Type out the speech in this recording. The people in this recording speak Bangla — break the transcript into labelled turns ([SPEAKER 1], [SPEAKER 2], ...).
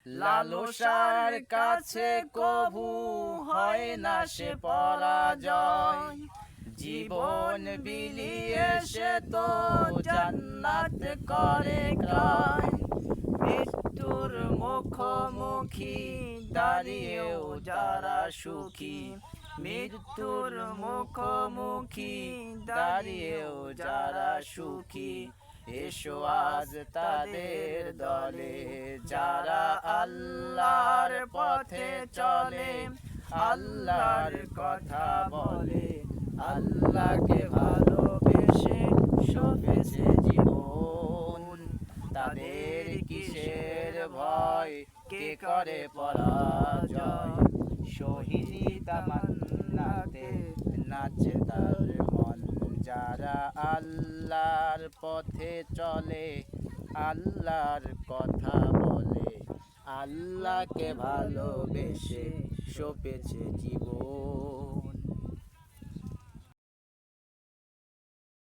[SPEAKER 1] লালসার কাছে কভু হয় না সে পরাজয়। জীবন বিলিয়ে সে তো জান্নাত করে ক্রয়। মৃত্যুর মুখোমুখি দাঁড়িয়েও যারা সুখী, মৃত্যুর মুখোমুখি দাঁড়িয়েও যারা সুখী, এসো আজ তাদের দলে যারা আল্লাহর পথে চলে, আল্লাহর কথা বলে, আল্লাহকে ভালোবেসে সপেছে জীবন। তাদের কিসের ভয়, কে করে পরাজয়, সোহিনী তামান্নাতে নাচে তার মন। যারা আল্লাহর পথে চলে, আল্লাহর কথা বলে, আল্লাহকে ভালোবেসে সপেছে জীবন।